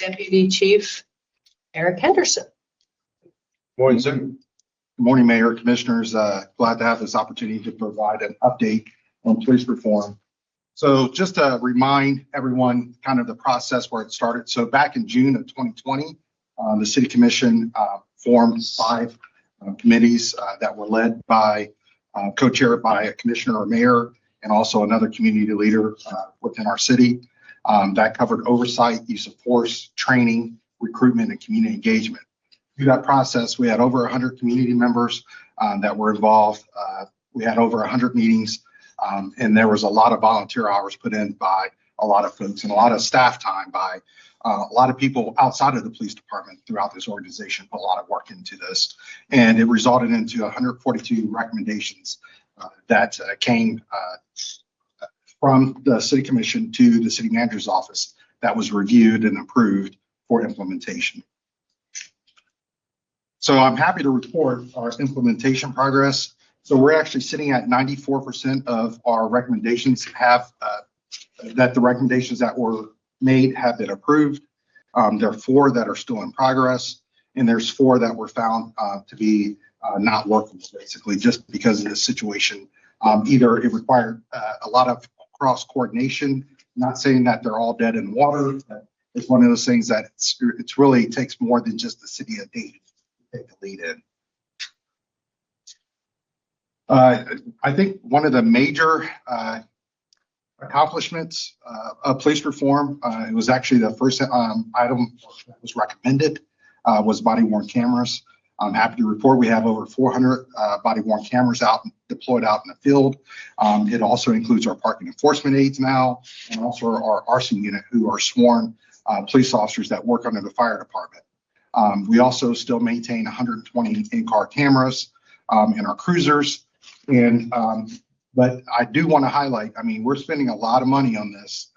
Deputy Chief Eric Henderson. Morning, sir. Good morning, Mayor, Commissioners. Glad to have this opportunity to provide an update on police reform. So just to remind everyone kind of the process where it started. So back in June of 2020, the City Commission formed 5 committees that were led by, co-chaired by a commissioner or mayor, and also another community leader within our city. That covered oversight, use of force, training, recruitment, and community engagement. Through that process, we had over 100 community members that were involved. We had over 100 meetings, and there was a lot of volunteer hours put in by a lot of folks and a lot of staff time by a lot of people outside of the police department throughout this organization put a lot of work into this. And it resulted into 142 recommendations that came from the City Commission to the City Manager's Office that was reviewed and approved for implementation. So I'm happy to report our implementation progress. So we're actually sitting at 94% of our recommendations have that the recommendations that were made have been approved. There are 4 that are still in progress, and there's 4 that were found to be not workable, basically, just because of the situation. Either it required a lot of cross coordination, not saying that they're all dead in the water. It's one of those things that it's really takes more than just the city of Dayton to take the lead in. I think one of the major accomplishments of police reform, it was actually the first item that was recommended, was body-worn cameras. I'm happy to report we have over 400 body-worn cameras deployed out in the field. It also includes our parking enforcement aides now, and also our arson unit, who are sworn police officers that work under the fire department. We also still maintain 120 in-car cameras in our cruisers. And but I do want to highlight, I mean, we're spending a lot of money on this,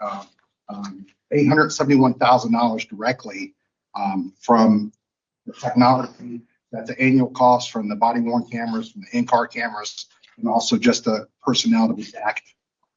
$871,000 directly from the technology. That's the annual cost from the body-worn cameras, from the in-car cameras, and also just the personnel to redact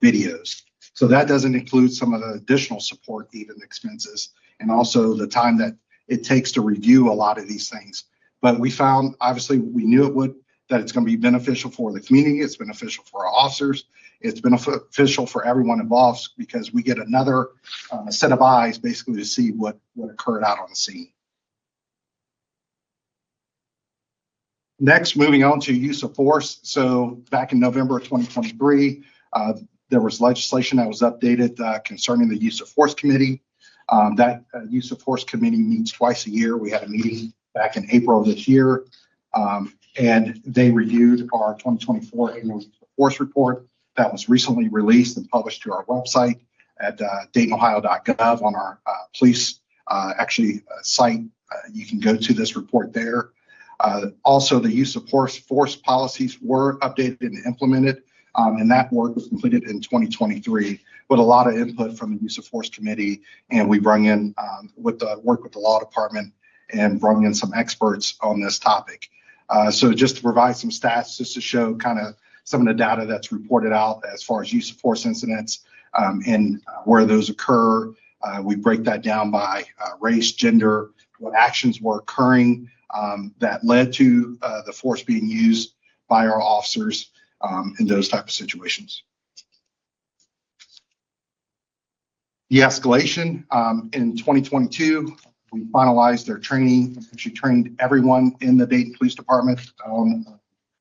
videos. So that doesn't include some of the additional support, even expenses, and also the time that it takes to review a lot of these things. But we found, obviously, we knew it would, that it's going to be beneficial for the community. It's beneficial for our officers. It's beneficial for everyone involved because we get another set of eyes basically to see what occurred out on the scene. Next, moving on to use of force. So back in November of 2023, there was legislation that was updated concerning the use of force committee. That use of force committee meets twice a year. We had a meeting back in April of this year, and they reviewed our 2024 annual use of force report that was recently released and published to our website at DaytonOhio.gov on our police site. You can go to this report there. Also, the use of force policies were updated and implemented, and that work was completed in 2023 with a lot of input from the use of force committee. And we brought in, with the work with the law department, and brought in some experts on this topic. So just to provide some stats, just to show kind of some of the data that's reported out as far as use of force incidents and where those occur. We break that down by race, gender, what actions were occurring that led to the force being used by our officers in those type of situations. De-escalation in 2022, we finalized their training. Actually trained everyone in the Dayton Police Department.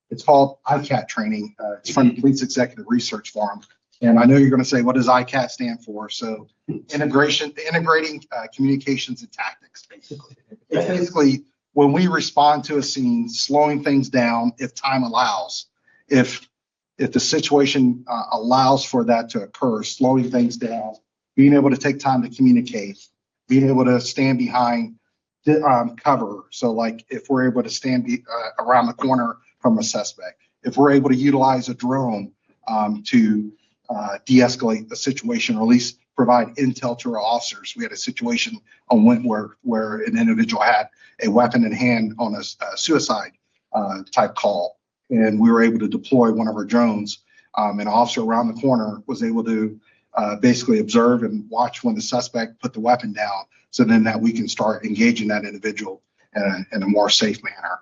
It's called ICAT training. It's from the Police Executive Research Forum. And I know you're going to say, what does ICAT stand for? So integrating communications and tactics, basically. It's basically when we respond to a scene, slowing things down if time allows. If the situation allows for that to occur, slowing things down, being able to take time to communicate, being able to stand behind cover. So like if we're able to stand around the corner from a suspect, if we're able to utilize a drone to de-escalate the situation, or at least provide intel to our officers. We had a situation on where an individual had a weapon in hand on a suicide type call, and we were able to deploy one of our drones. An officer around the corner was able to basically observe and watch when the suspect put the weapon down, so then that we can start engaging that individual in a more safe manner.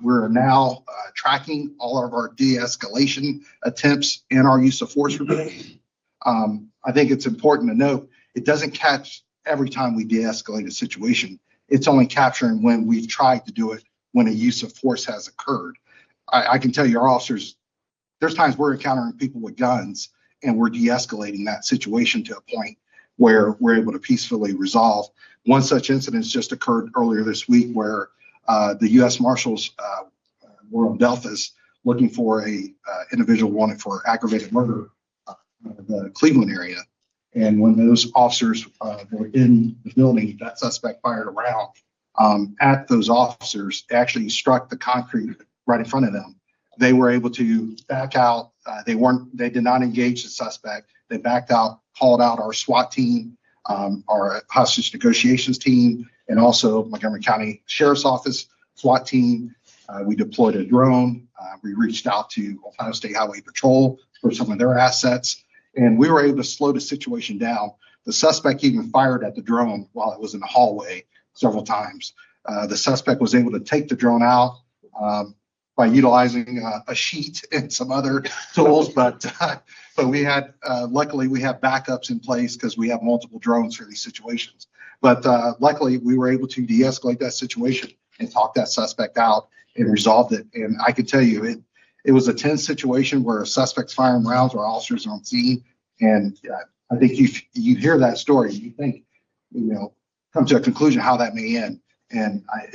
We're now tracking all of our de-escalation attempts and our use of force review. I think it's important to note it doesn't catch every time we de-escalate a situation. It's only capturing when we've tried to do it when a use of force has occurred. I can tell you, our officers, there's times we're encountering people with guns and we're de-escalating that situation to a point where we're able to peacefully resolve. One such incident just occurred earlier this week where the U.S. Marshals were on Delphus looking for a individual wanted for aggravated murder in the Cleveland area. And when those officers were in the building, that suspect fired a round at those officers, actually struck the concrete right in front of them. They were able to back out. They did not engage the suspect. They backed out, called out our SWAT team, our hostage negotiations team, and also Montgomery County Sheriff's Office SWAT team. We deployed a drone. We reached out to Ohio State Highway Patrol for some of their assets, and we were able to slow the situation down. The suspect even fired at the drone while it was in the hallway several times. The suspect was able to take the drone out by utilizing a sheet and some other tools, but we had, luckily we have backups in place because we have multiple drones for these situations. But luckily we were able to de-escalate that situation and talk that suspect out and resolved it. And I can tell you, it was a tense situation where a suspect's firing rounds, our officers are on scene. And I think you hear that story, you think, come to a conclusion how that may end. And I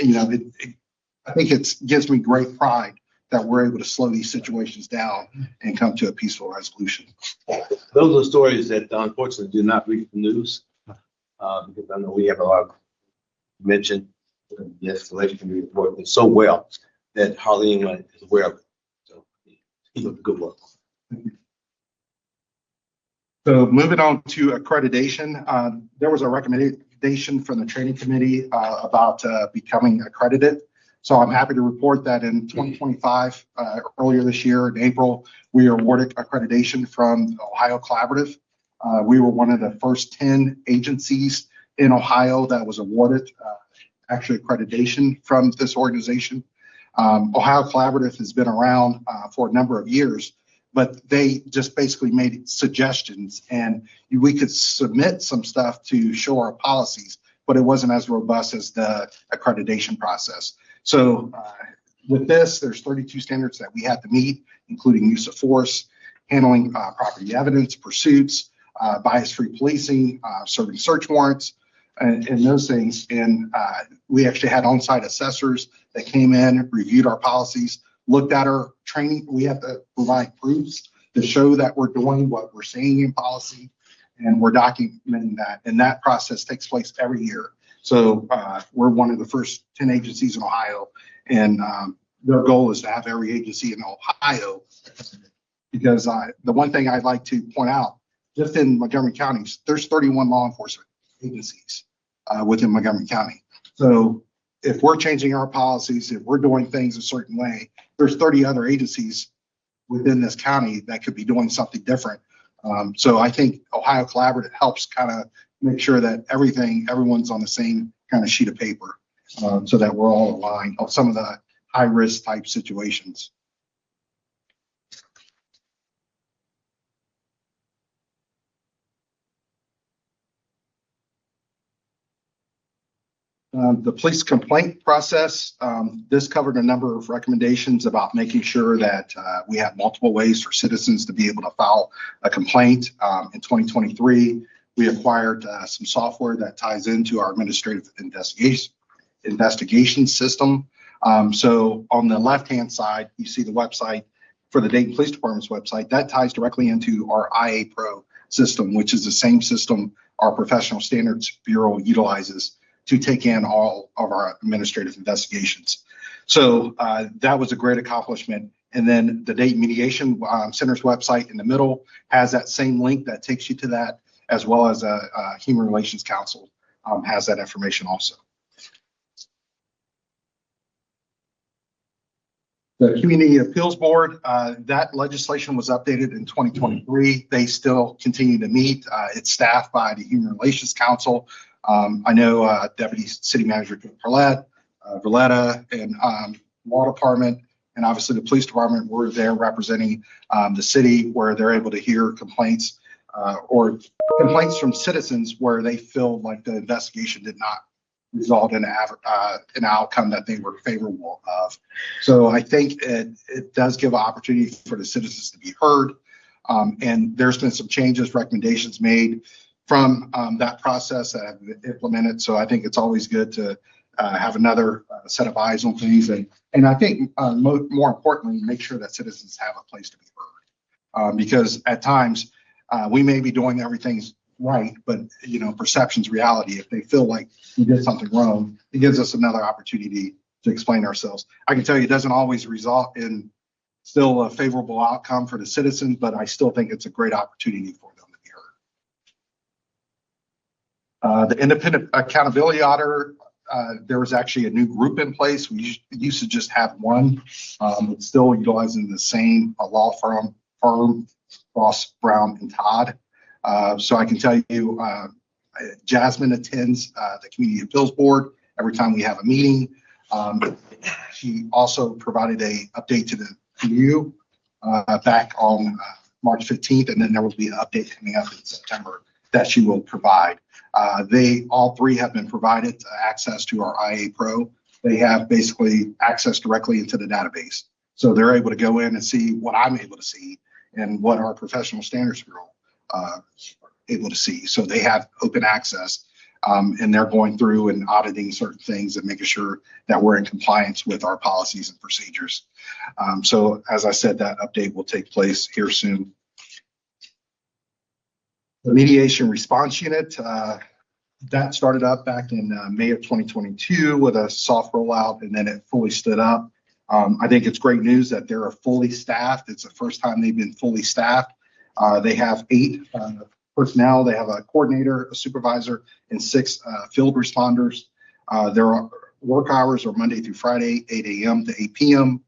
think it gives me great pride that we're able to slow these situations down and come to a peaceful resolution. Those are stories that unfortunately do not reach the news, because I know we have a lot of mention the escalation can be working so well that hardly anyone is aware of it. So keep up the good work. So moving on to accreditation, there was a recommendation from the training committee about becoming accredited. So I'm happy to report that in 2025, earlier this year in April, we were awarded accreditation from Ohio Collaborative. We were one of the first 10 agencies in Ohio that was awarded actually accreditation from this organization. Ohio Collaborative has been around for a number of years, but they just basically made suggestions, and we could submit some stuff to show our policies, but it wasn't as robust as the accreditation process. So with this, there's 32 standards that we have to meet, including use of force, handling property evidence, pursuits, bias-free policing, serving search warrants, and those things. And we actually had on-site assessors that came in, reviewed our policies, looked at our training. We have to provide proofs to show that we're doing what we're saying in policy, and we're documenting that. And that process takes place every year. So we're one of the first 10 agencies in Ohio, and their goal is to have every agency in Ohio, because the one thing I'd like to point out, just in Montgomery County, there's 31 law enforcement agencies within Montgomery County. So if we're changing our policies, if we're doing things a certain way, there's 30 other agencies within this county that could be doing something different. So I think Ohio Collaborative helps kind of make sure that everyone's on the same kind of sheet of paper, so that we're all aligned on some of the high risk type situations. The police complaint process, this covered a number of recommendations about making sure that we have multiple ways for citizens to be able to file a complaint. In 2023, we acquired some software that ties into our administrative investigation system. So on the left-hand side, you see the website for the Dayton Police Department's website. That ties directly into our IA Pro system, which is the same system our Professional Standards Bureau utilizes to take in all of our administrative investigations. So that was a great accomplishment. And then the Dayton Mediation Center's website in the middle has that same link that takes you to that, as well as a Human Relations Council has that information also. The Community Appeals Board, that legislation was updated in 2023. They still continue to meet. It's staffed by the Human Relations Council. I know Deputy City Manager Paulette, Valletta, and Law Department, and obviously the Police Department were there representing the city, where they're able to hear complaints or complaints from citizens where they feel like the investigation did not result in an outcome that they were favorable of. So I think it does give an opportunity for the citizens to be heard. And there's been some changes, recommendations made from that process that have been implemented. So I think it's always good to have another set of eyes on things. And I think more importantly, make sure that citizens have a place to be heard. Because at times we may be doing everything right, but perception's reality. If they feel like we did something wrong, it gives us another opportunity to explain ourselves. I can tell you it doesn't always result in still a favorable outcome for the citizens, but I still think it's a great opportunity for them to be heard. The independent accountability auditor, there was actually a new group in place. We used to just have one. It's still utilizing the same law firm, Ross, Brown, and Todd. So I can tell you, Jasmine attends the Community Appeals Board every time we have a meeting. She also provided a update to you back on March 15th, and then there will be an update coming up in September that she will provide. All three have been provided access to our IA Pro. They have basically access directly into the database. So they're able to go in and see what I'm able to see and what our professional standards bureau able to see. So they have open access, and they're going through and auditing certain things and making sure that we're in compliance with our policies and procedures. So as I said, that update will take place here soon. The mediation response unit, that started up back in May of 2022 with a soft rollout, and then it fully stood up. I think it's great news that they're fully staffed. It's the first time they've been fully staffed. They have 8 personnel. They have a coordinator, a supervisor, and 6 field responders. Their work hours are Monday through Friday, 8 a.m. to 8 p.m.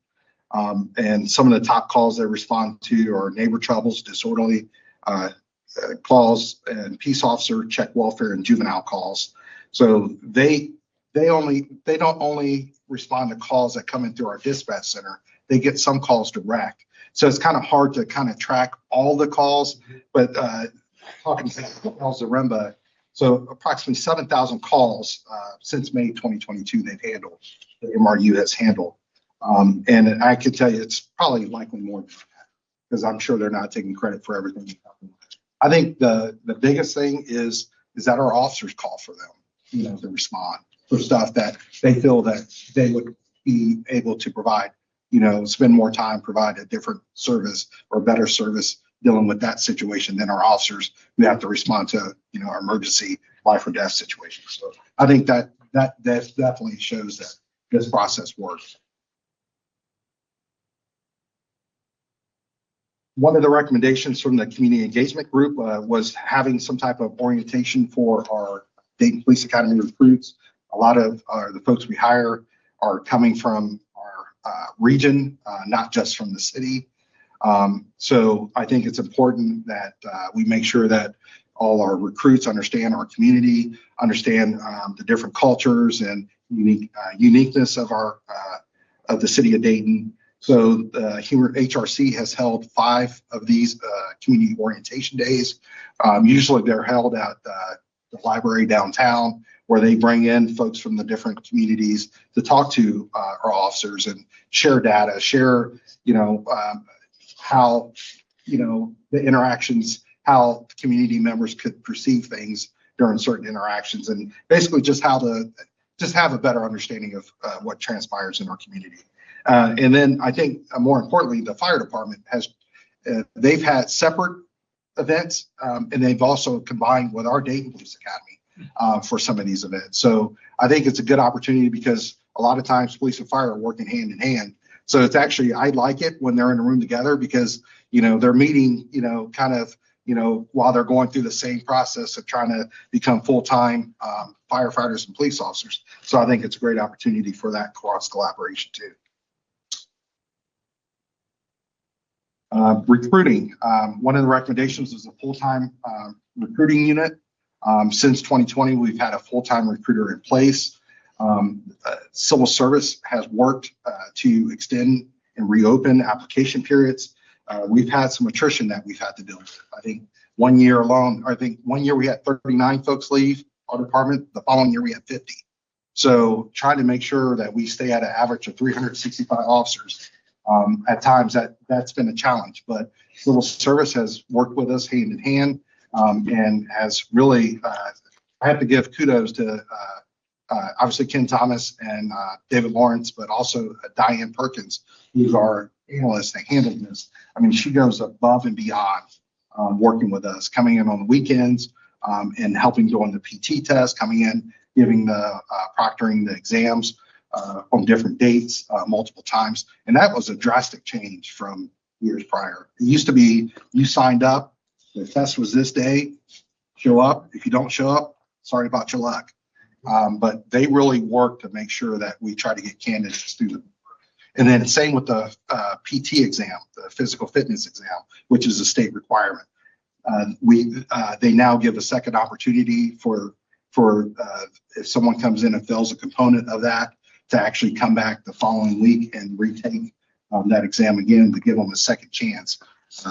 And some of the top calls they respond to are neighbor troubles, disorderly calls, and peace officer, check welfare, and juvenile calls. So they don't only respond to calls that come in through our dispatch center. They get some calls direct. So it's kind of hard to kind of track all the calls, but talking to Zaremba, so approximately 7,000 calls since May 2022 they've handled, the MRU has handled. And I can tell you it's probably likely more than that, because I'm sure they're not taking credit for everything. I think the biggest thing is that our officers call for them, to respond for stuff that they feel that they would be able to provide, spend more time, provide a different service or better service dealing with that situation than our officers who have to respond to, our emergency life or death situations. So I think that definitely shows that this process works. One of the recommendations from the community engagement group was having some type of orientation for our Dayton Police Academy recruits. A lot of the folks we hire are coming from our region, not just from the city. So I think it's important that we make sure that all our recruits understand our community, understand the different cultures and uniqueness of of the city of Dayton. So the HRC has held 5 of these community orientation days. Usually they're held at the library downtown, where they bring in folks from the different communities to talk to our officers and share data, share, how, the interactions, how community members could perceive things during certain interactions, and basically just how to have a better understanding of what transpires in our community. And then I think more importantly, the fire department they've had separate events, and they've also combined with our Dayton Police Academy for some of these events. So I think it's a good opportunity, because a lot of times police and fire are working hand in hand. So it's actually, I like it when they're in a room together, because, they're meeting, kind of, while they're going through the same process of trying to become full-time firefighters and police officers. So I think it's a great opportunity for that cross collaboration too. Recruiting. One of the recommendations is a full-time recruiting unit. Since 2020, we've had a full-time recruiter in place. Civil service has worked to extend and reopen application periods. We've had some attrition that we've had to deal with. I think 1 year alone, we had 39 folks leave our department. The following year we had 50. So trying to make sure that we stay at an average of 365 officers. At times that's been a challenge, but civil service has worked with us hand in hand and has really, I have to give kudos to obviously Ken Thomas and David Lawrence, but also Diane Perkins, who's our analyst that handled this. I mean, she goes above and beyond working with us, coming in on the weekends and helping doing the PT test, coming in, giving the proctoring the exams on different dates multiple times. And that was a drastic change from years prior. It used to be you signed up, the test was this day, show up. If you don't show up, sorry about your luck. But they really work to make sure that we try to get candidates through the. And then same with the PT exam, the physical fitness exam, which is a state requirement. They now give a second opportunity for if someone comes in and fails a component of that to actually come back the following week and retake that exam again to give them a second chance.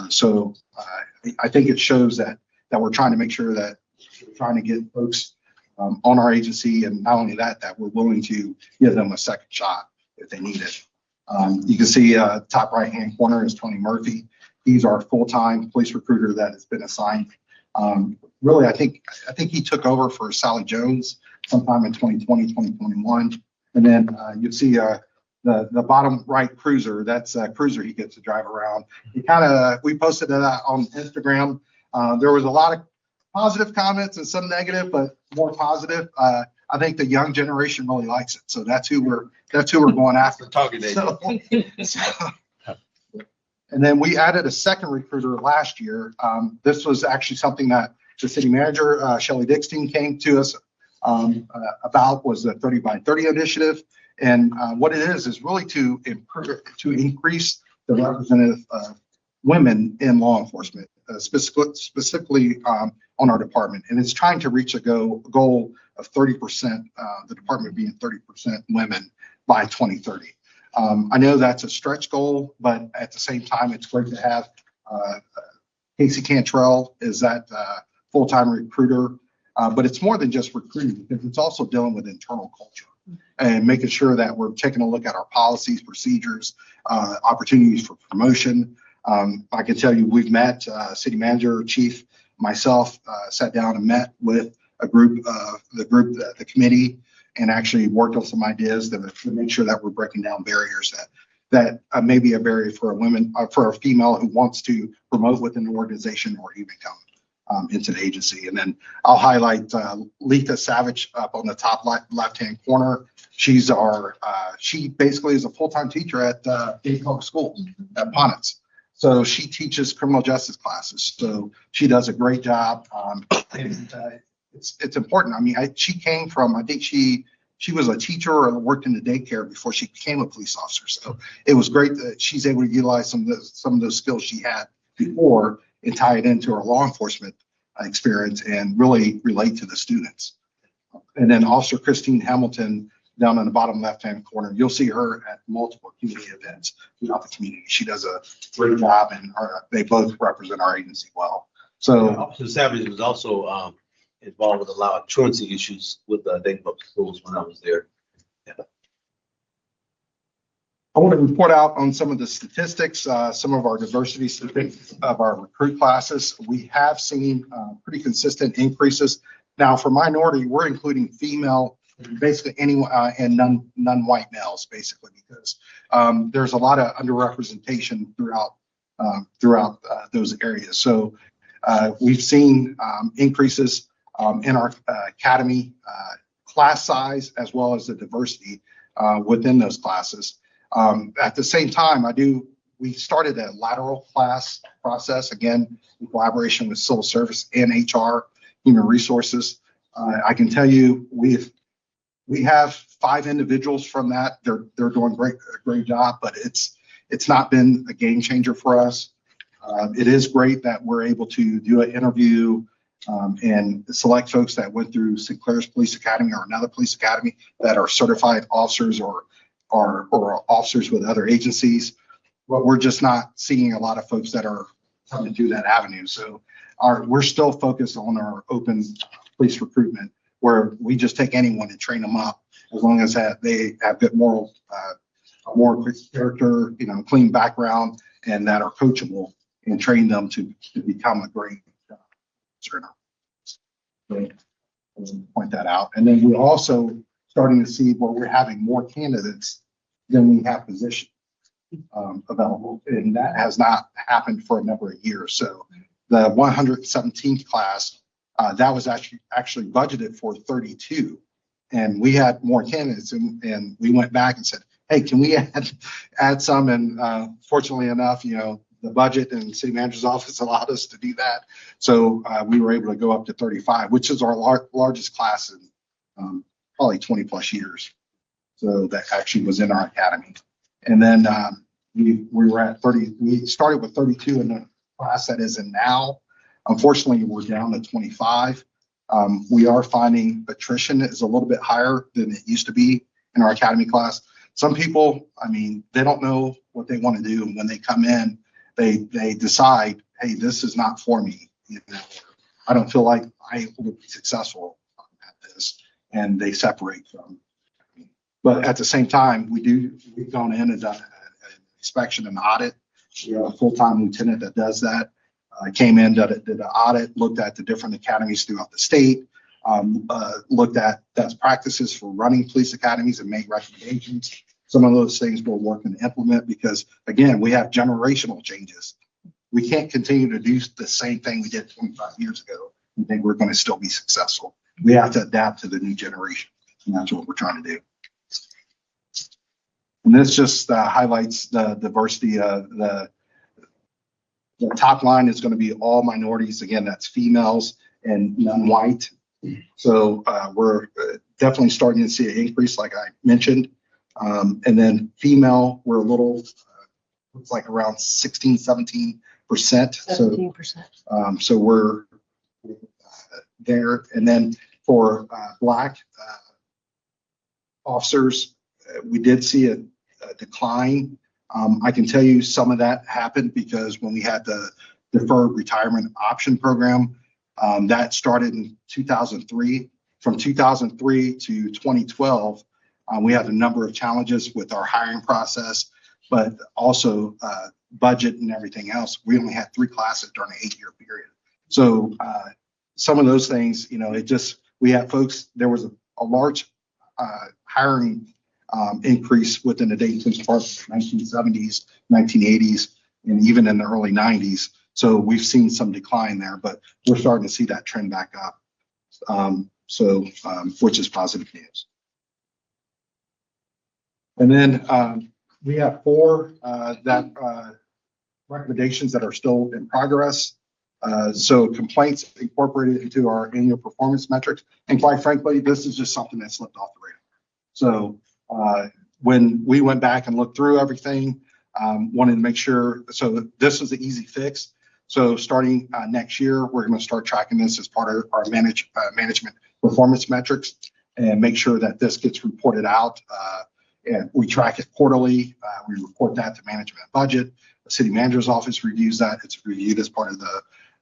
So I think it shows that we're trying to make sure that we're trying to get folks on our agency, and not only that we're willing to give them a second shot if they need it. You can see top right hand corner is Tony Murphy. He's our full-time police recruiter that has been assigned. Really, I think he took over for Sally Jones sometime in 2020, 2021. And then you see the bottom right cruiser. That's a cruiser he gets to drive around. We posted that on Instagram. There was a lot of positive comments and some negative, but more positive. I think the young generation really likes it. So that's who we're going after. And then we added a second recruiter last year. This was actually something that the city manager, Shelley Dickstein, came to us about, was the 30 by 30 initiative. And what it is really to increase the representative women in law enforcement, specifically on our department. And it's trying to reach a goal of 30%, the department being 30% women by 2030. I know that's a stretch goal, but at the same time, it's great to have Casey Cantrell is that full-time recruiter. But it's more than just recruiting, because it's also dealing with internal culture and making sure that we're taking a look at our policies, procedures, opportunities for promotion. I can tell you we've met city manager, chief, myself, sat down and met with the committee, and actually worked on some ideas to make sure that we're breaking down barriers that may be a barrier for a female who wants to promote within the organization or even come into the agency. And then I'll highlight Letha Savage up on the top left-hand corner. She basically is a full-time teacher at Dayton Public School at Ponitz. So she teaches criminal justice classes. So she does a great job. It's important. I mean, she came from, I think she was a teacher or worked in the daycare before she became a police officer. So it was great that she's able to utilize some of those skills she had before and tie it into her law enforcement experience and really relate to the students. And then Officer Christine Hamilton down in the bottom left-hand corner, you'll see her at multiple community events throughout the community. She does a great job, and they both represent our agency well. So Officer Savage was also involved with a lot of truancy issues with Dayton Public Schools when I was there. Yeah. I want to report out on some of the statistics, some of our diversity statistics of our recruit classes. We have seen pretty consistent increases. Now, for minority, we're including female, basically anyone, and non-white males, basically, because there's a lot of underrepresentation throughout those areas. So we've seen increases in our academy class size, as well as the diversity within those classes. At the same time, we started a lateral class process, again, in collaboration with civil service and HR, human resources. I can tell you we have 5 individuals from that. They're doing a great job, but it's not been a game changer for us. It is great that we're able to do an interview and select folks that went through Sinclair's Police Academy or another police academy that are certified officers or officers with other agencies. But we're just not seeing a lot of folks that are coming through that avenue. So we're still focused on our open police recruitment, where we just take anyone and train them up as long as they have good moral character, clean background, and that are coachable, and train them to become a great officer. So, point that out. And then we're also starting to see where we're having more candidates than we have positions available, and that has not happened for a number of years. So the 117th class, that was actually budgeted for 32, and we had more candidates, and we went back and said, hey, can we add some? And fortunately enough, the budget and city manager's office allowed us to do that. So we were able to go up to 35, which is our largest class in probably 20 plus years. So that actually was in our academy. And then we were at 30, we started with 32 in the class that is in now. Unfortunately, we're down to 25. We are finding attrition is a little bit higher than it used to be in our academy class. Some people, they don't know what they want to do. And when they come in, they decide, hey, this is not for me. I don't feel like I will be successful at this. And they separate from me. But at the same time, we've gone in and done an inspection and audit. We have a full-time lieutenant that does that. Came in, did an audit, looked at the different academies throughout the state, looked at best practices for running police academies and made recommendations. Some of those things we're working to implement because, again, we have generational changes. We can't continue to do the same thing we did 25 years ago and think we're going to still be successful. We have to adapt to the new generation, and that's what we're trying to do. And this just highlights the diversity of the top line is going to be all minorities. Again, that's females and non-white. So we're definitely starting to see an increase, like I mentioned. And then female, we're a little, looks like around 16, 17%. 17%. So we're there. And then for Black officers, we did see a decline. I can tell you some of that happened because when we had the deferred retirement option program, that started in 2003. From 2003 to 2012, we had a number of challenges with our hiring process, but also budget and everything else. We only had 3 classes during an 8-year period. So some of those things, we had folks, there was a large hiring increase within the Dayton Police Department in the 1970s, 1980s, and even in the early 90s. So we've seen some decline there, but we're starting to see that trend back up. Which is positive news. And then we have 4 recommendations that are still in progress. So complaints incorporated into our annual performance metrics. And quite frankly, this is just something that slipped off the radar. So when we went back and looked through everything, wanted to make sure, so this was the easy fix. So starting next year, we're going to start tracking this as part of our management performance metrics and make sure that this gets reported out. And we track it quarterly. We report that to management budget. The city manager's office reviews that. It's reviewed as part of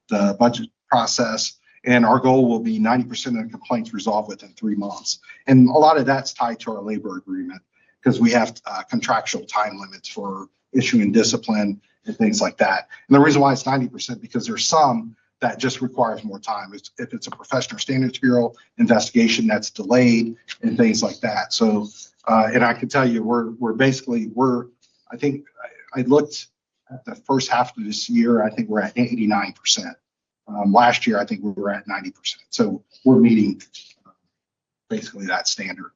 the budget process. And our goal will be 90% of the complaints resolved within 3 months. And a lot of that's tied to our labor agreement because we have contractual time limits for issuing discipline and things like that. And the reason why it's 90% because there's some that just requires more time. If it's a professional standards bureau investigation that's delayed and things like that. So, and I can tell you, I think I looked at the first half of this year, I think we're at 89%. Last year, I think we were at 90%. So we're meeting basically that standard.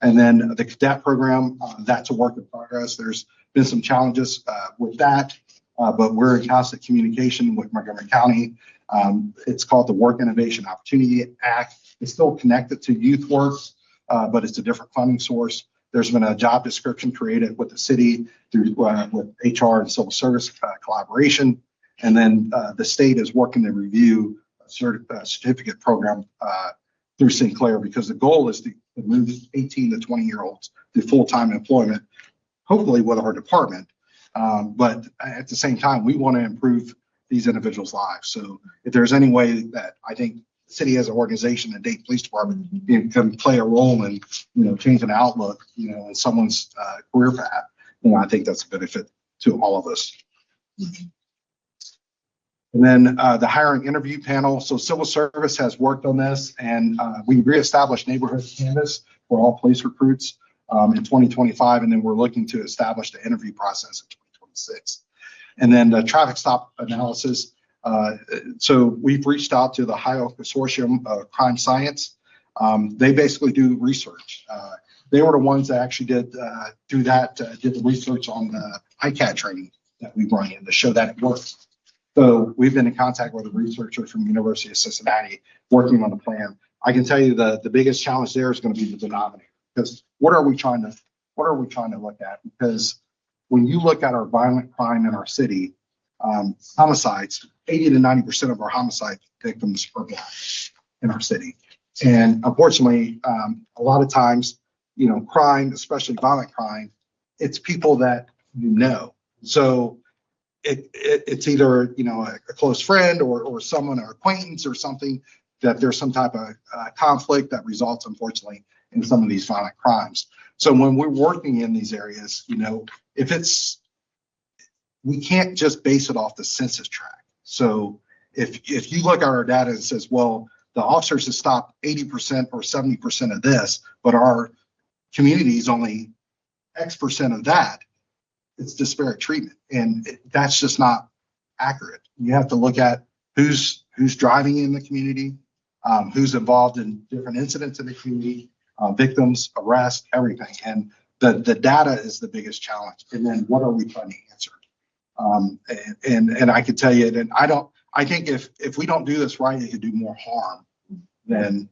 And then the cadet program, that's a work in progress. There's been some challenges with that, but we're in constant communication with Montgomery County. It's called the Work Innovation Opportunity Act. It's still connected to YouthWorks, but it's a different funding source. There's been a job description created with the city through with HR and civil service collaboration. And then the state is working to review a certificate program through Sinclair, because the goal is to move 18 to 20-year-olds to full-time employment, hopefully with our department. But at the same time, we want to improve these individuals' lives. So if there's any way that I think the city as an organization and Dayton Police Department can play a role in, changing the outlook, in someone's career path, I think that's a benefit to all of us. And then the hiring interview panel. So civil service has worked on this, and we reestablished neighborhood canvas for all police recruits in 2025. And then we're looking to establish the interview process in 2026. And then the traffic stop analysis. So we've reached out to the Ohio Consortium of Crime Science. They basically do research. They were the ones that actually did the research on the ICAT training that we brought in to show that it works. So we've been in contact with a researcher from the University of Cincinnati working on the plan. I can tell you the biggest challenge there is going to be the denominator, because what are we trying to look at? Because when you look at our violent crime in our city, homicides, 80 to 90% of our homicide victims are Black in our city. And unfortunately, a lot of times, crime, especially violent crime, it's people that So it's either, a close friend or someone, an acquaintance or something, that there's some type of conflict that results, unfortunately, in some of these violent crimes. So when we're working in these areas, we can't just base it off the census tract. So if you look at our data and says, well, the officers have stopped 80% or 70% of this, but our community is only X% of that, it's disparate treatment. And that's just not accurate. You have to look at who's driving in the community, who's involved in different incidents in the community, victims, arrests, everything. And the data is the biggest challenge. And then what are we trying to answer? And I could tell you that I think if we don't do this right, it could do more harm than.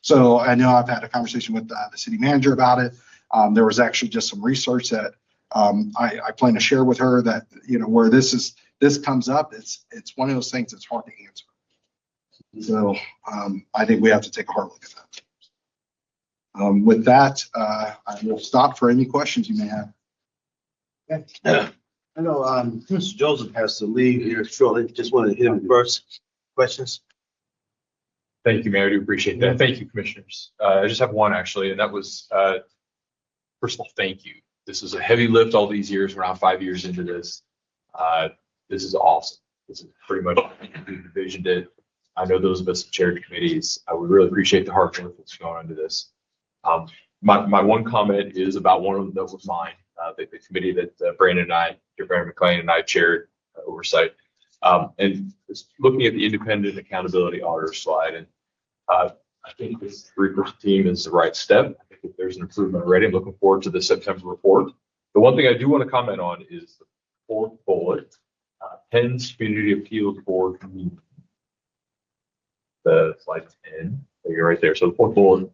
So I know I've had a conversation with the city manager about it. There was actually just some research that I plan to share with her that, where this comes up, it's one of those things that's hard to answer. So I think we have to take a hard look at that. With that, I will stop for any questions you may have. I know Mr. Joseph has to leave here shortly. Just wanted to hear him first. Questions? Thank you, Mayor. I do appreciate that. Thank you, commissioners. I just have one actually, and that was, first of all, thank you. This is a heavy lift all these years. We're now 5 years into this. This is awesome. This is pretty much what the division did. I know those of us who chaired committees, I would really appreciate the hard work that's going into this. My one comment is about one of them that was mine, the committee that Brandon McLean and I chaired oversight. And looking at the independent accountability auditor slide, and I think this 3-person team is the right step. I think if there's an improvement already, I'm looking forward to the September report. The one thing I do want to comment on is the 4th bullet, Penn's Community Appeals Board meeting. The slide 10, you're right there. So the 4th bullet.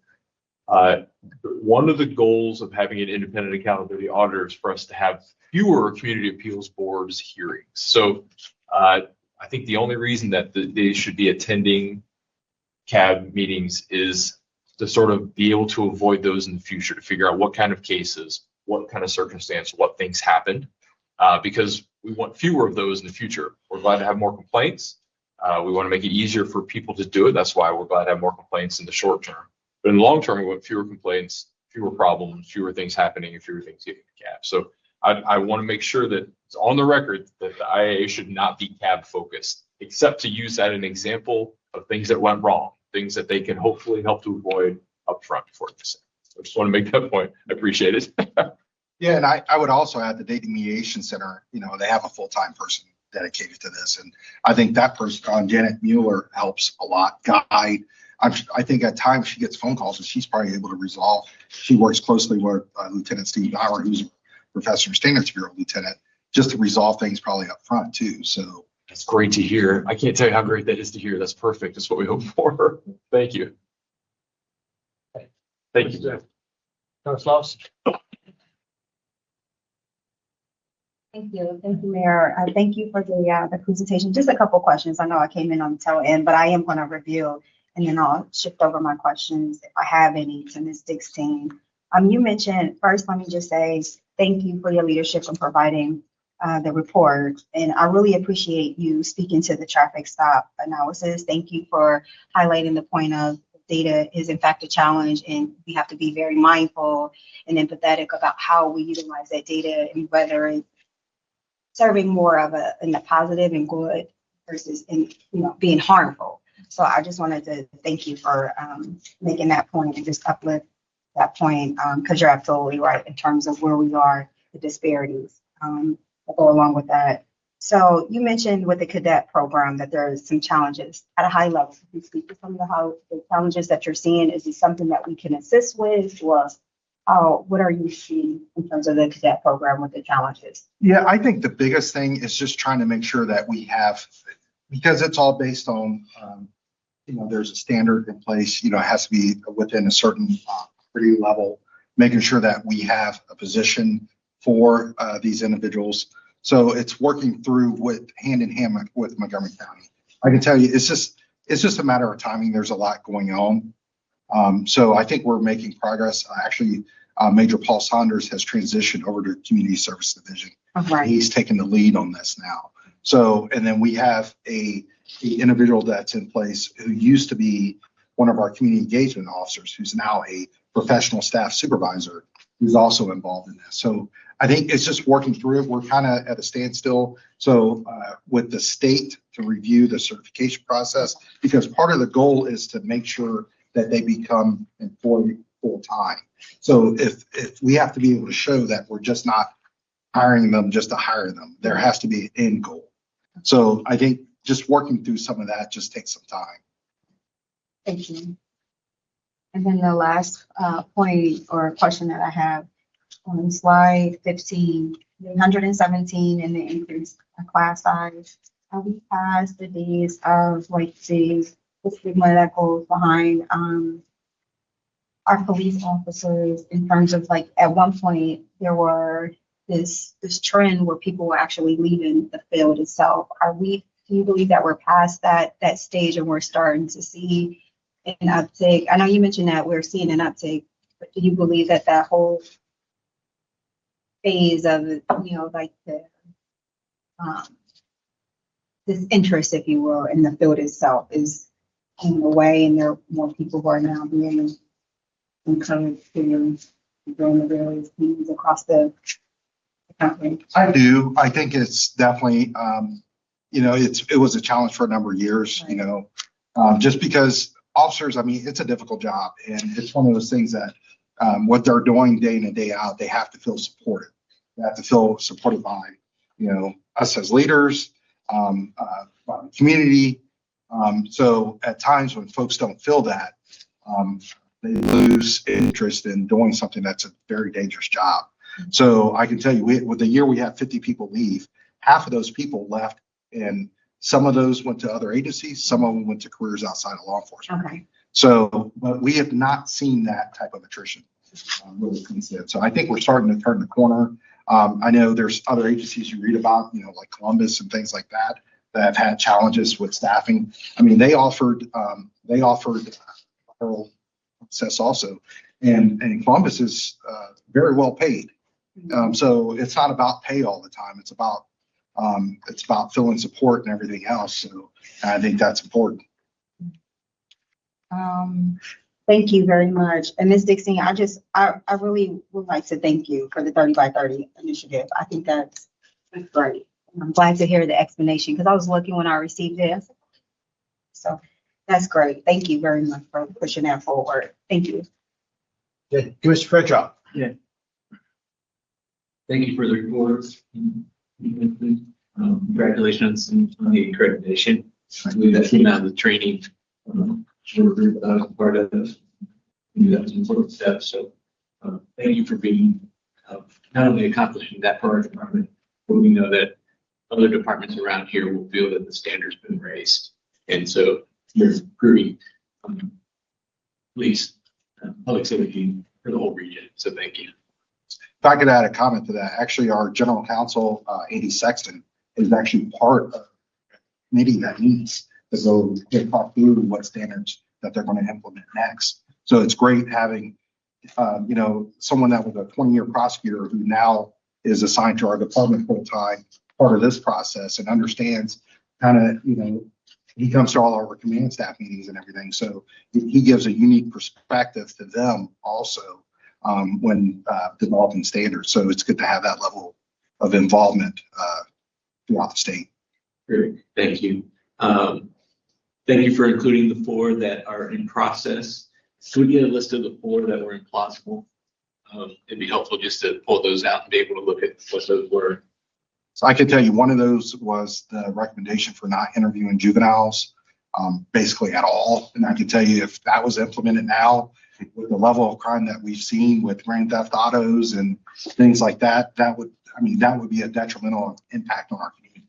One of the goals of having an independent accountability auditor is for us to have fewer community appeals boards hearings. So I think the only reason that they should be attending CAB meetings is to sort of be able to avoid those in the future, to figure out what kind of cases, what kind of circumstance, what things happened, because we want fewer of those in the future. We're glad to have more complaints. We want to make it easier for people to do it. That's why we're glad to have more complaints in the short term. But in the long term, we want fewer complaints, fewer problems, fewer things happening, and fewer things getting to CAB. So I want to make sure that it's on the record that the IAA should not be CAB focused, except to use that as an example of things that went wrong, things that they can hopefully help to avoid upfront before this. I just want to make that point. I appreciate it. Yeah, and I would also add the Dayton Mediation Center, they have a full-time person dedicated to this. And I think that person, Janet Mueller, helps a lot guide. I think at times she gets phone calls and she's probably able to resolve. She works closely with Lieutenant Steve Bauer, who's a Professor Standards Bureau lieutenant, just to resolve things probably up front too. So that's great to hear. I can't tell you how great that is to hear. That's perfect. That's what we hope for. Thank you. Thank you. Turner-Sloss? Thank you, Mayor. Thank you for the presentation. Just a couple questions. I know I came in on the tail end, but I am going to review and then I'll shift over my questions if I have any to Ms. Dixon. You mentioned first, let me just say thank you for your leadership in providing the report, and I really appreciate you speaking to the traffic stop analysis. Thank you for highlighting the point of data is in fact a challenge, and we have to be very mindful and empathetic about how we utilize that data and whether it's serving more of in the positive and good versus in being harmful. So I just wanted to thank you for making that point and just uplift that point because you're absolutely right in terms of where we are, the disparities that go along with that. So you mentioned with the cadet program that there are some challenges at a high level. Can you speak to some of the challenges that you're seeing? Is it something that we can assist with, or what are you seeing in terms of the cadet program with the challenges? Yeah, I think the biggest thing is just trying to make sure that we have, because it's all based on, there's a standard in place, it has to be within a certain security level, making sure that we have a position for these individuals. So it's working through hand in hand with Montgomery County. I can tell you, it's just a matter of timing. There's a lot going on. So I think we're making progress. Actually, Major Paul Saunders has transitioned over to Community Service Division. Right. He's taking the lead on this now. So, and then we have the individual that's in place who used to be one of our community engagement officers, who's now a professional staff supervisor, who's also involved in this. So I think it's just working through it. We're kind of at a standstill. So with the state to review the certification process, because part of the goal is to make sure that they become employed full time. So if we have to be able to show that we're just not hiring them just to hire them, there has to be an end goal. So I think just working through some of that just takes some time. Thank you. And then the last point or question that I have on slide 15, the 117 and the increased class size. Are we past the days of like the stigma that goes behind our police officers in terms of like at one point there were this trend where people were actually leaving the field itself. Do you believe that we're past that stage and we're starting to see an uptick? I know you mentioned that we're seeing an uptick, but do you believe that whole phase of like the this interest, if you will, in the field itself is in away, and there are more people who are now being encouraged to join the various teams across the country? I do. I think it's definitely, it was a challenge for a number of years, Right. just because officers, it's a difficult job, and it's one of those things that what they're doing day in and day out, they have to feel supported. They have to feel supported by, us as leaders, by the community. So at times when folks don't feel that, they lose interest in doing something that's a very dangerous job. So I can tell you, with the year we had 50 people leave, half of those people left, and some of those went to other agencies, some of them went to careers outside of law enforcement. Okay. So, but we have not seen that type of attrition really since then. So I think we're starting to turn the corner. I know there's other agencies you read about, like Columbus and things like that have had challenges with staffing. They offered referral process also, and Columbus is very well paid. So it's not about pay all the time. It's about filling support and everything else. So I think that's important. Thank you very much. And Ms. Dixon, I really would like to thank you for the 30 by 30 initiative. I think that's great. I'm glad to hear the explanation because I was looking when I received it. So that's great. Thank you very much for pushing that forward. Thank you. Okay, Commissioner Frenchop. Yeah. Thank you for the report. Congratulations on the accreditation. I believe that came out of the training. Part of this. That's an important step. So thank you for being not only accomplishing that for our department, but we know that other departments around here will feel that the standard's been raised. And so you're improving police public safety for the whole region. So thank you. If I could add a comment to that, actually, our general counsel, Andy Sexton, is actually part of a committee that meets to go to talk through what standards that they're going to implement next. So it's great having, someone that was a 20-year prosecutor who now is assigned to our department full time, part of this process, and understands kind of, he comes to all our command staff meetings and everything. So he gives a unique perspective to them also when developing standards. So it's good to have that level of involvement throughout the state. Great, thank you. Thank you for including the 4 that are in process. Could we get a list of the 4 that were implausible? It'd be helpful just to pull those out and be able to look at what those were. So I can tell you one of those was the recommendation for not interviewing juveniles basically at all. And I can tell you if that was implemented now with the level of crime that we've seen with grand theft autos and things like that, that would be a detrimental impact on our community.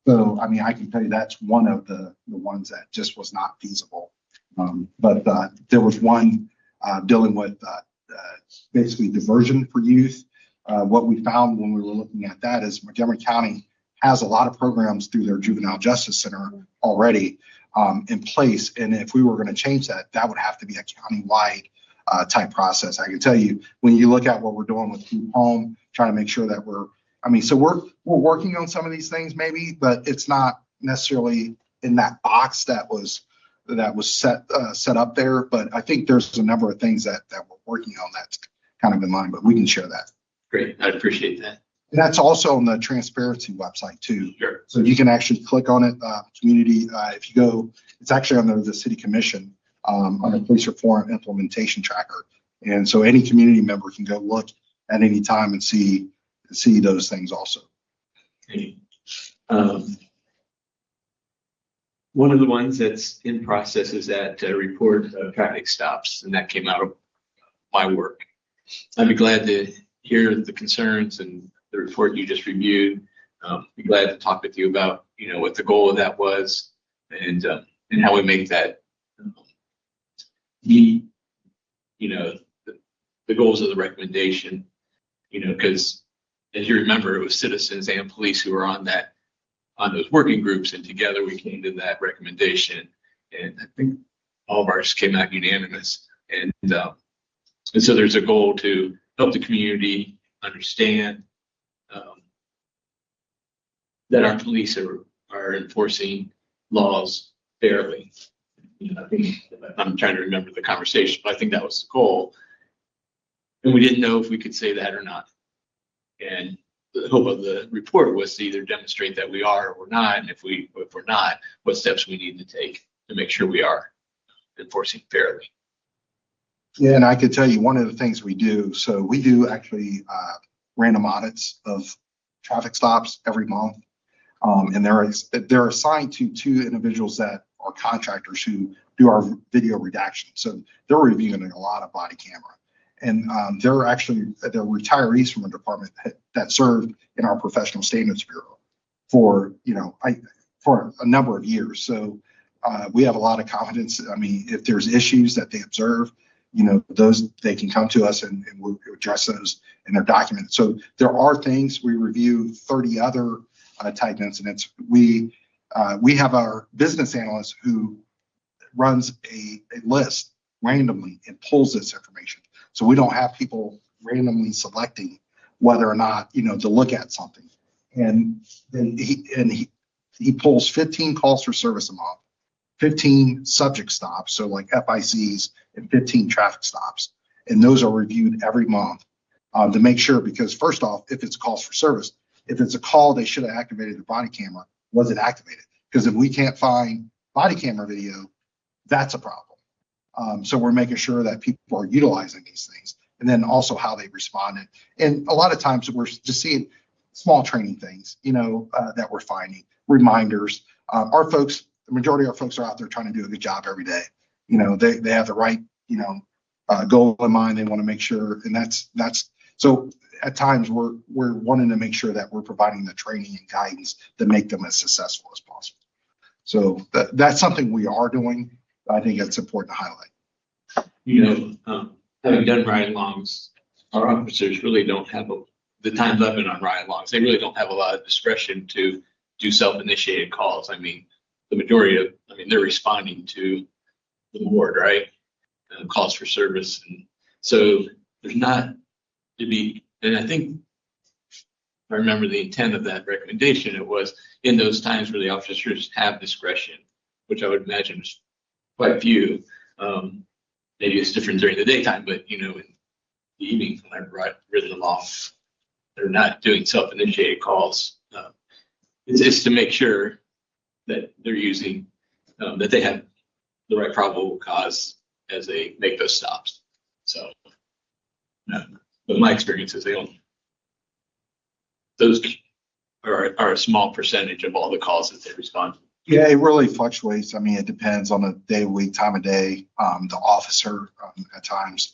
So, I can tell you that's one of the ones that just was not feasible. But there was one dealing with basically diversion for youth. What we found when we were looking at that is Montgomery County has a lot of programs through their juvenile justice center already in place. And if we were going to change that, that would have to be a county-wide type process. I can tell you when you look at what we're doing with Group Home, trying to make sure that we're working on some of these things maybe, but it's not necessarily in that box that was set up there. But I think there's a number of things that we're working on that's kind of in line, but we can share that. Great, I appreciate that. And that's also on the transparency website too. Sure. So you can actually click on it, community. If you go, it's actually under the city commission on the police reform implementation tracker. And so any community member can go look at any time and see those things also. One of the ones that's in process is that report of traffic stops, and that came out of my work. I'd be glad to hear the concerns and the report you just reviewed. Be glad to talk with you about, what the goal of that was and how we make that meet, the goals of the recommendation, because as you remember, it was citizens and police who were on those working groups, and together we came to that recommendation. And I think all of ours came out unanimous. And so there's a goal to help the community understand that our police are enforcing laws fairly. I think I'm trying to remember the conversation, but I think that was the goal. And we didn't know if we could say that or not. And the hope of the report was to either demonstrate that we are or we're not, and if we're not, what steps we need to take to make sure we are enforcing fairly. Yeah, and I could tell you one of the things we do. So we do actually random audits of traffic stops every month, and they're assigned to 2 individuals that are contractors who do our video redaction. So they're reviewing a lot of body camera. And they're retirees from a department that served in our professional standards bureau for a number of years. So we have a lot of confidence. If there's issues that they observe, those they can come to us and we'll address those in their document. So there are things we review 30 other type incidents. We have our business analyst who runs a list randomly and pulls this information. So we don't have people randomly selecting whether or not, to look at something. And then he pulls 15 calls for service a month, 15 subject stops, so like FICs, and 15 traffic stops. And those are reviewed every month to make sure, because first off, if it's calls for service, if it's a call, they should have activated the body camera. Was it activated? Because if we can't find body camera video, that's a problem. So we're making sure that people are utilizing these things, and then also how they responded. And a lot of times we're just seeing small training things, that we're finding, reminders. Our folks, the majority of our folks are out there trying to do a good job every day. They have the right, goal in mind. They want to make sure, and that's so at times we're wanting to make sure that we're providing the training and guidance to make them as successful as possible. So that's something we are doing. I think it's important to highlight. Having done ride-alongs our officers really don't have the times I've been on ride-alongs, they really don't have a lot of discretion to do self-initiated calls. I mean, they're responding to the board, right? Calls for service. And so there's not to be, and I think if I remember the intent of that recommendation, it was in those times where the officers have discretion, which I would imagine is quite few. Maybe it's different during the daytime, but in the evenings when I've ridden along, they're not doing self-initiated calls. It's to make sure that they're using, that they have the right probable cause as they make those stops. So, but my experience is those are a small percentage of all the calls that they respond to. Yeah, it really fluctuates. I mean, it depends on the day of week, time of day, the officer at times,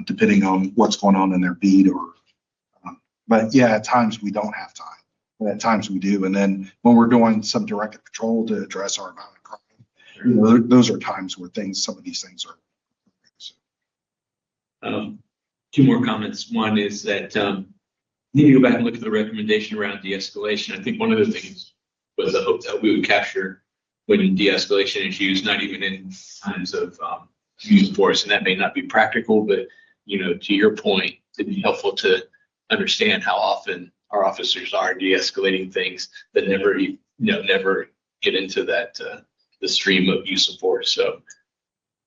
depending on what's going on in their beat but yeah, at times we don't have time, but at times we do. And then when we're doing some directed patrol to address our violent crime, those are times where some of these things are. Two more comments. One is that need to go back and look at the recommendation around de-escalation. I think one of the things was the hope that we would capture when de-escalation is used, not even in times of use of force, and that may not be practical, but to your point, it'd be helpful to understand how often our officers are de-escalating things that never get into that the stream of use of force. So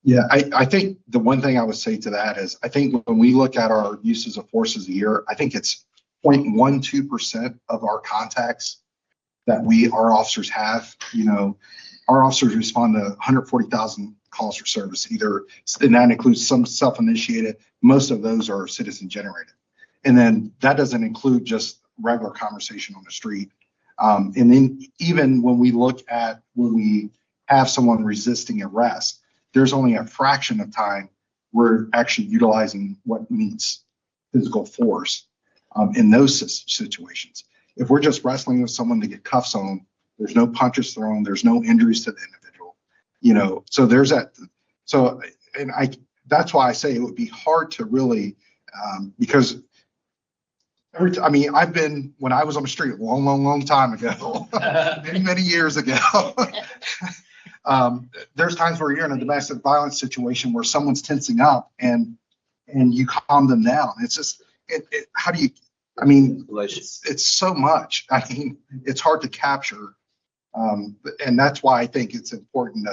Yeah, I think the one thing I would say to that is I think when we look at our uses of forces a year, I think it's 0.12% of our contacts that our officers have. Our officers respond to 140,000 calls for service, and that includes some self-initiated. Most of those are citizen generated. And then that doesn't include just regular conversation on the street. And then even when we look at when we have someone resisting arrest, there's only a fraction of time we're actually utilizing what meets physical force in those situations. If we're just wrestling with someone to get cuffs on, there's no punches thrown, there's no injuries to the individual, so there's that. So, that's why I say it would be hard to really, because I've been, when I was on the street a long time ago, many years ago, there's times where you're in a domestic violence situation where someone's tensing up and you calm them down. It's just, how do you, it's so much. It's hard to capture. And that's why I think it's important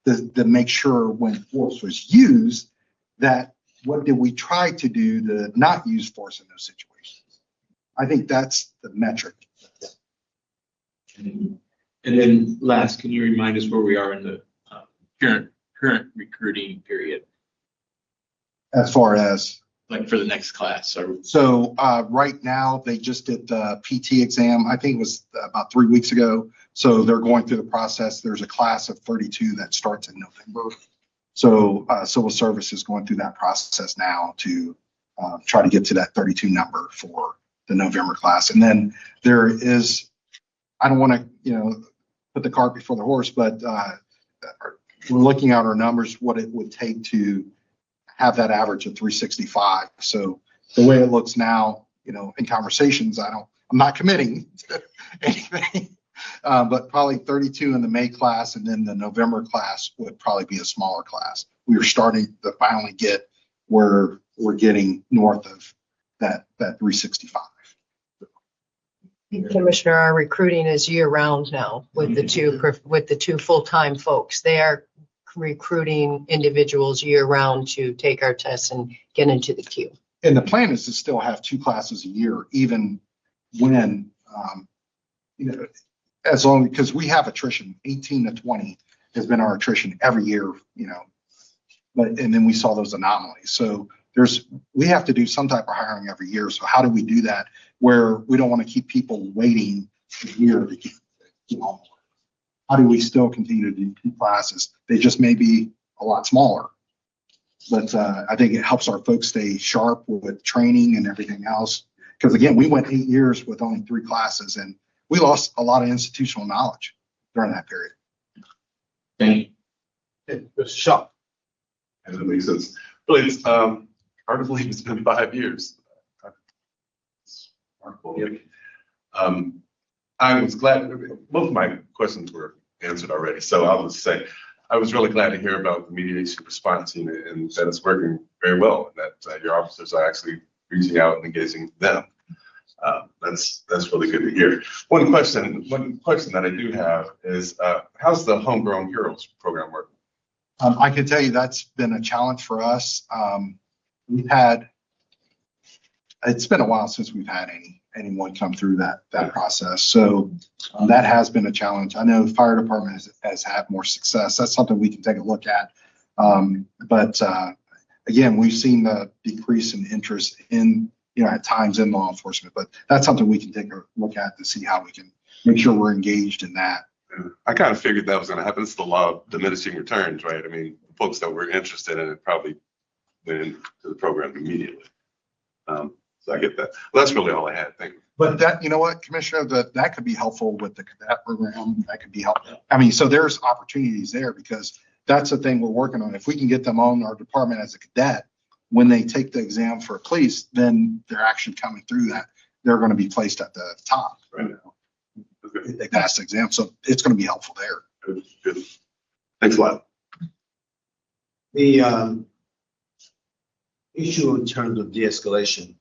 to make sure when force was used, that what did we try to do to not use force in those situations? I think that's the metric. And then last, can you remind us where we are in the current recruiting period? As far as? Like for the next class? So right now, they just did the PT exam. I think it was about 3 weeks ago. So they're going through the process. There's a class of 32 that starts in November. So civil service is going through that process now to try to get to that 32 number for the November class. And then there is, I don't want to, put the cart before the horse, but we're looking at our numbers, what it would take to have that average of 365. So the way it looks now, in conversations, I'm not committing to anything, but probably 32 in the May class, and then the November class would probably be a smaller class. We are starting to finally get where we're getting north of that 365. Commissioner, our recruiting is year round now with the two full-time folks. They are recruiting individuals year round to take our tests and get into the queue. And the plan is to still have 2 classes a year, even when, as long, because we have attrition, 18 to 20 has been our attrition every year, and then we saw those anomalies. So we have to do some type of hiring every year. So how do we do that where we don't want to keep people waiting a year to get on? How do we still continue to do 2 classes? They just may be a lot smaller, but I think it helps our folks stay sharp with training and everything else. Because again, we went 8 years with only 3 classes, and we lost a lot of institutional knowledge during that period. Thank you. It's shock. And that makes sense. Really, hard to believe it's been 5 years. I was glad, most of my questions were answered already, so I'll just say, I was really glad to hear about the mediation response team and that it's working very well, and that your officers are actually reaching out and engaging them. That's really good to hear. One question that I do have is, how's the Homegrown Heroes program working? I can tell you that's been a challenge for us. It's been a while since we've had anyone come through that process. So that has been a challenge. I know the fire department has had more success. That's something we can take a look at. But again, we've seen the decrease in interest in, at times in law enforcement, but that's something we can take a look at to see how we can make sure we're engaged in that. I kind of figured that was going to happen. It's the law of diminishing returns, right? I mean, folks that were interested in it probably went into the program immediately. So I get that. Well, that's really all I had. Thank you. But that, you know what, Commissioner, that could be helpful with the cadet program. That could be helpful. I mean, so there's opportunities there because that's the thing we're working on. If we can get them on our department as a cadet, when they take the exam for police, then they're actually coming through that. They're going to be placed at the top. Right. If they pass the exam. So it's going to be helpful there. Good. Thanks a lot. The issue in terms of de-escalation,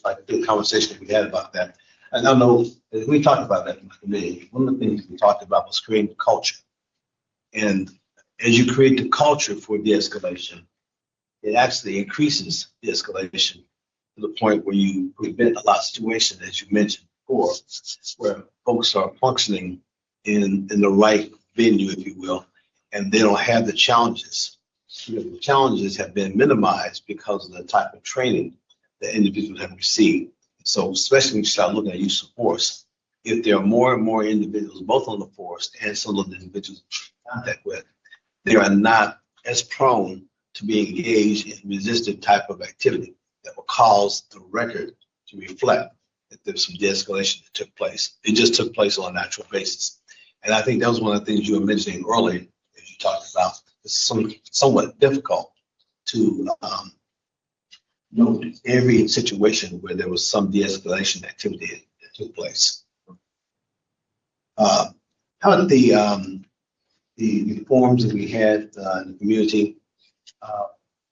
like the conversation we had about that. And I know we talked about that in the committee. One of the things we talked about was creating culture. And as you create the culture for de-escalation, it actually increases de-escalation to the point where you prevent a lot of situations, as you mentioned before, where folks are functioning in the right venue, if you will, and they don't have the challenges. The challenges have been minimized because of the type of training that individuals have received. So especially when you start looking at use of force, if there are more and more individuals, both on the force and some of the individuals in contact with, they are not as prone to be engaged in resistive type of activity that will cause the record to reflect that there's some de-escalation that took place. It just took place on a natural basis. And I think that was one of the things you were mentioning earlier, as you talked about. It's somewhat difficult to note every situation where there was some de-escalation activity that took place. How about the forums that we had in the community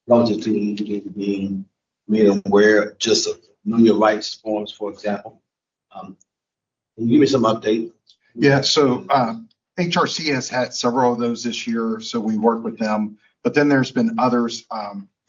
relative to being made aware just of know your rights forms, for example? Can you give me some update? Yeah, so HRC has had several of those this year, so we work with them. But then there's been others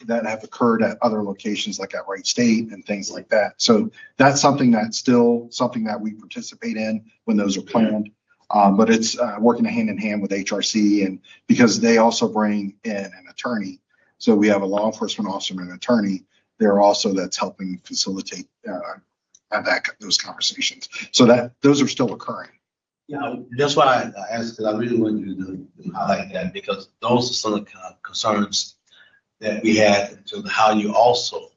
that have occurred at other locations, like at Wright State and things like that. So that's something that's still something that we participate in when those are planned. But it's working hand in hand with HRC, and because they also bring in an attorney. So we have a law enforcement officer and an attorney. They're also that's helping facilitate those conversations. So that those are still occurring. Yeah, that's why I asked, because I really want you to highlight that, because those are some of the concerns that we had in terms of how you also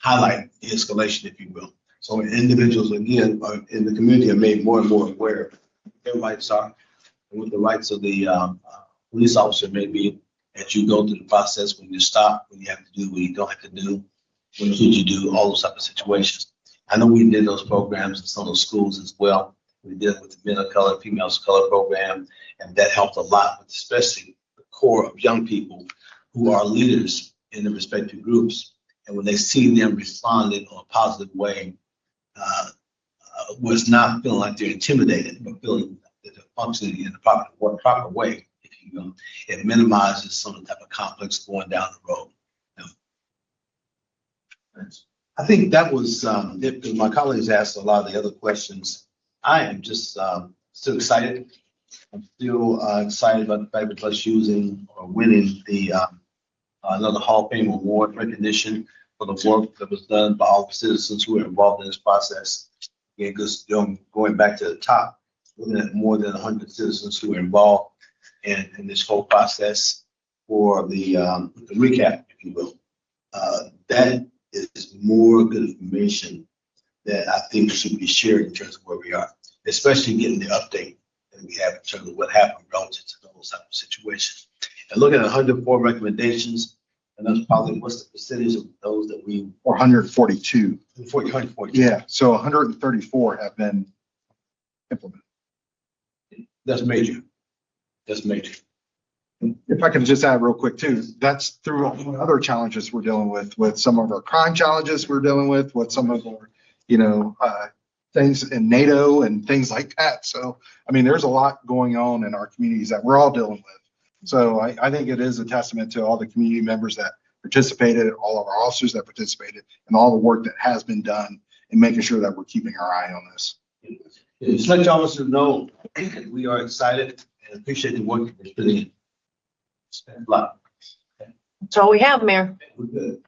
highlight the escalation, if you will. So individuals, again, in the community are made more and more aware of their rights are, and what the rights of the police officer may be as you go through the process, when you stop, when you have to do, when you don't have to do, when should you do, all those type of situations. I know we did those programs in some of the schools as well. We did it with the Men of Color, Females of Color program, and that helped a lot, with especially the core of young people who are leaders in the respective groups. And when they see them responding in a positive way, was not feeling like they're intimidated, but feeling that they're functioning in the proper way, if you will. It minimizes some of the type of conflicts going down the road. I think that was, if my colleagues asked a lot of the other questions, I am just still excited. I'm still excited about the fact that us using or winning the another Hall of Fame award recognition for the work that was done by all the citizens who were involved in this process. Again, just going back to the top, looking at more than 100 citizens who were involved in this whole process for the recap, if you will. That is more good information that I think should be shared in terms of where we are, especially getting the update that we have in terms of what happened relative to those type of situations. And looking at 104 recommendations, And that's probably, what's the percentage of those that we, or 142. 40. Yeah, so 134 have been implemented. That's major. That's major. If I can just add real quick too, that's through other challenges we're dealing with some of our crime challenges we're dealing with some of our, things in NATO and things like that. So, I mean, there's a lot going on in our communities that we're all dealing with. So I think it is a testament to all the community members that participated, all of our officers that participated, and all the work that has been done in making sure that we're keeping our eye on this. Just let y'all officers know that we are excited and appreciate the work you're putting in. A lot. That's all we have, Mayor. We're good.